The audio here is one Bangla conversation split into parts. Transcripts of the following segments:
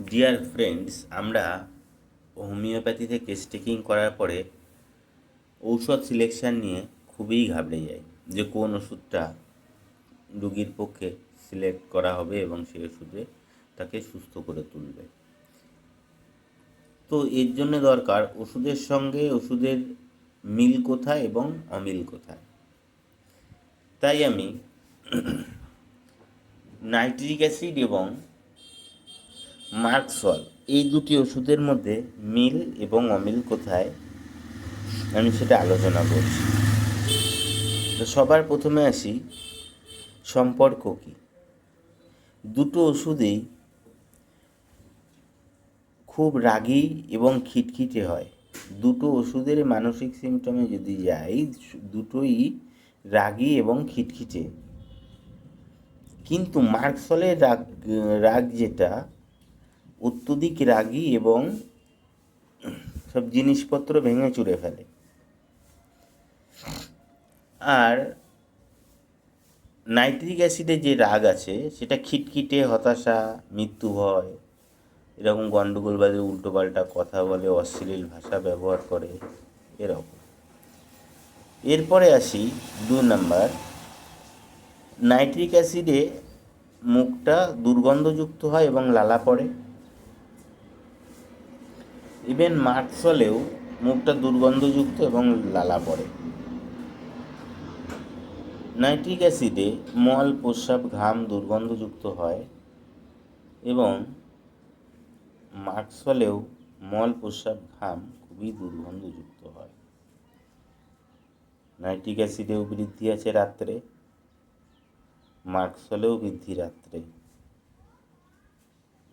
ডিয়ার ফ্রেন্ডস, আমরা হোমিওপ্যাথিতে কেস টেকিং করার পরে ঔষধ সিলেকশান নিয়ে খুবই ঘাবড়ে যাই যে কোন ওষুধটা রোগীর পক্ষে সিলেক্ট করা হবে এবং সেই ওষুধে তাকে সুস্থ করে তুলবে। তো এর জন্য দরকার ওষুধের সঙ্গে ওষুধের মিল কোথায় এবং অমিল কোথায়। তাই আমি নাইট্রিক অ্যাসিড এবং মার্কসল এই দুটি ওষুধের মধ্যে মিল এবং অমিল কোথায় আমি সেটা আলোচনা করছি। তো সবার প্রথমে আসি সম্পর্ক কী। দুটো ওষুধেই খুব রাগী এবং খিটখিটে হয়। দুটো ওষুধের মানসিক সিমটমে যদি যাই, দুটোই রাগী এবং খিটখিটে। কিন্তু মার্কসলের রাগ যেটা অত্যধিক রাগী এবং সব জিনিসপত্র ভেঙে চুরে ফেলে। আর নাইট্রিক অ্যাসিডে যে রাগ আছে সেটা খিটখিটে, হতাশা, মৃত্যু ভয়, এরকম গণ্ডগোলবাদী উল্টোপাল্টা কথা বলে, অশ্লীল ভাষা ব্যবহার করে, এরকম। এরপরে আসি 2 নাম্বার। নাইট্রিক অ্যাসিডে মুখটা দুর্গন্ধযুক্ত হয় এবং লালা পড়ে। ইভেন মার্কসলেও মুখটা দুর্গন্ধযুক্ত এবং লালা পড়ে। নাইট্রিক অ্যাসিডে মল, প্রস্রাব, ঘাম দুর্গন্ধযুক্ত হয় এবং মার্কসলেও মল, প্রস্রাব, ঘাম খুবই দুর্গন্ধযুক্ত হয়। নাইট্রিক অ্যাসিডেও বৃদ্ধি আছে রাত্রে, মার্কসলেও বৃদ্ধি রাত্রে।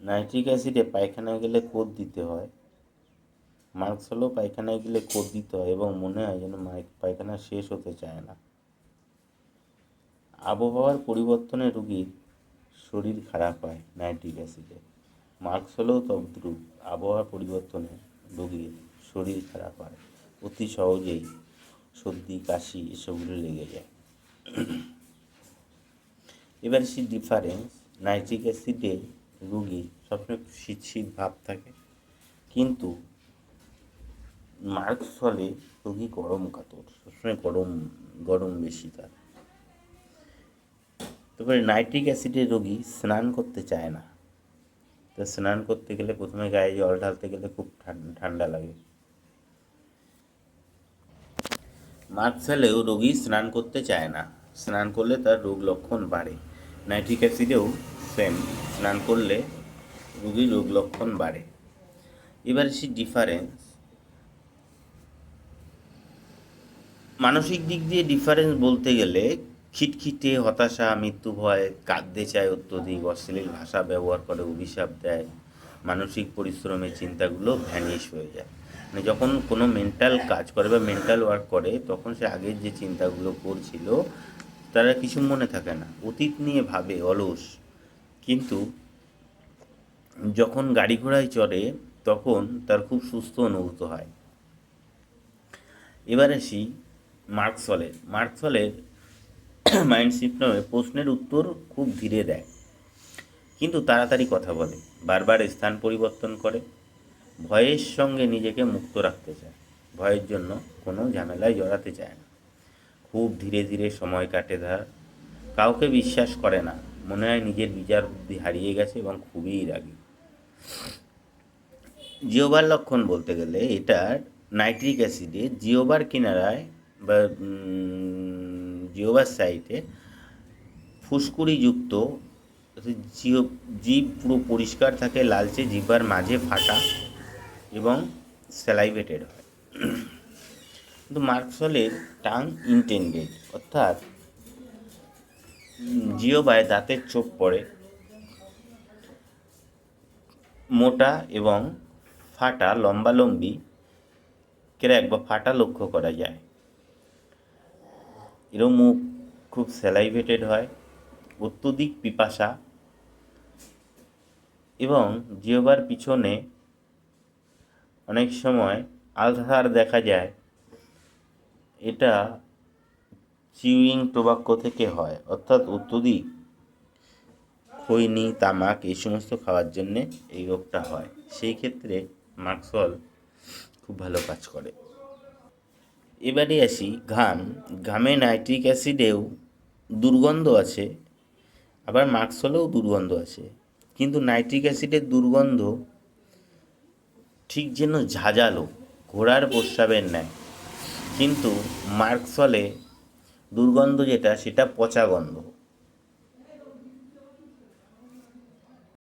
নাইট্রিক অ্যাসিডে পায়খানায় গেলে কোদ দিতে হয়, মার্কসলেও পায়খানায় গেলে কোদ দিতে হয় এবং মনে হয় যেন পায়খানা শেষ হতে চায় না। আবহাওয়ার পরিবর্তনে রোগীর শরীর খারাপ হয় নাইট্রিক অ্যাসিডে, মার্কসলেও তদ্রূপ। আবহাওয়ার পরিবর্তনে রোগীর শরীর খারাপ হয়, অতি সহজেই সর্দি, কাশি এসবগুলো লেগে যায়। এবার সে ডিফারেন্স, নাইট্রিক অ্যাসিডে রোগী সবসময় শীত শীত ভাব থাকে, কিন্তু মার্কসলে রোগী গরম কাতর, সবসময় গরম গরম বেশি তার। তারপরে নাইট্রিক অ্যাসিডের রোগী স্নান করতে চায় না। তো স্নান করতে গেলে প্রথমে গায়ে জল ঢালতে গেলে খুব ঠান্ডা লাগে। মার্কসলেও রোগী স্নান করতে চায় না, স্নান করলে তার রোগ লক্ষণ বাড়ে। নাইট্রিক অ্যাসিডেও সেম, স্নান করলে রোগীর রোগ লক্ষণ বাড়ে। এবার সে ডিফারেন্স, মানসিক দিক দিয়ে ডিফারেন্স বলতে গেলে খিটখিটে, হতাশা, মৃত্যু ভয়, কাঁদতে চায় অত্যধিক, অশ্লীল ভাষা ব্যবহার করে, অভিশাপ দেয়, মানসিক পরিশ্রমের চিন্তাগুলো ভ্যানিশ হয়ে যায়। মানে যখন কোনো মেন্টাল কাজ করে বা মেন্টাল ওয়ার্ক করে তখন সে আগের যে চিন্তাগুলো করছিল তারা কিছু মনে থাকে না, অতীত নিয়ে ভাবে, অলস। কিন্তু যখন গাড়ি ঘোড়ায় চড়ে তখন তার খুব সুস্থ অনুভূত হয়। এবার আসি মার্কসলের মাইন্ড সিস্টেমে প্রশ্নের উত্তর খুব ধীরে দেয়, কিন্তু তাড়াতাড়ি কথা বলে, বারবার স্থান পরিবর্তন করে, ভয়ের সঙ্গে নিজেকে মুক্ত রাখতে চায়, ভয়ের জন্য কোনো ঝামেলায় জড়াতে চায় না, খুব ধীরে ধীরে সময় কাটে তার, কাউকে বিশ্বাস করে না, মনে হয় নিজের বিচার বুদ্ধি হারিয়ে গেছে এবং খুবই রাগী। জিওবার লক্ষণ বলতে গেলে এটার নাইট্রিক অ্যাসিডে জিওবার কিনারায় বা জিওবার সাইটে ফুসকুড়িযুক্ত, জিভ পুরো পরিষ্কার থাকে, লালচে, জিহ্বার মাঝে ফাটা এবং স্যালাইভেটেড হয়। কিন্তু মার্কসলের টাং ইনটেন্ডেড, অর্থাৎ জিওবায় দাঁতের চোখ পড়ে, মোটা এবং ফাটা, লম্বালম্বি ক্র্যাক বা ফাটা লক্ষ্য করা যায়। এরও মুখ খুব স্যালাইভেটেড হয়, অত্যধিক পিপাসা এবং জিহ্বার পিছনে অনেক সময় আলসার দেখা যায়। এটা চিউইং টোবাক্কো থেকে হয়, অর্থাৎ অত্যধিক খৈনি, তামাক এই সমস্ত খাওয়ার জন্যে এই রোগটা হয়। সেই ক্ষেত্রে মার্কসল খুব ভালো কাজ করে। এবারে আসি ঘাম। ঘামে নাইট্রিক অ্যাসিডেও দুর্গন্ধ আছে, আবার মার্কসলেও দুর্গন্ধ আছে, কিন্তু নাইট্রিক অ্যাসিডের দুর্গন্ধ ঠিক যেন ঝাঁঝালো, ঘোড়ার প্রস্রাবের ন্যায়, কিন্তু মার্কসলে দুর্গন্ধ যেটা সেটা পচা গন্ধ।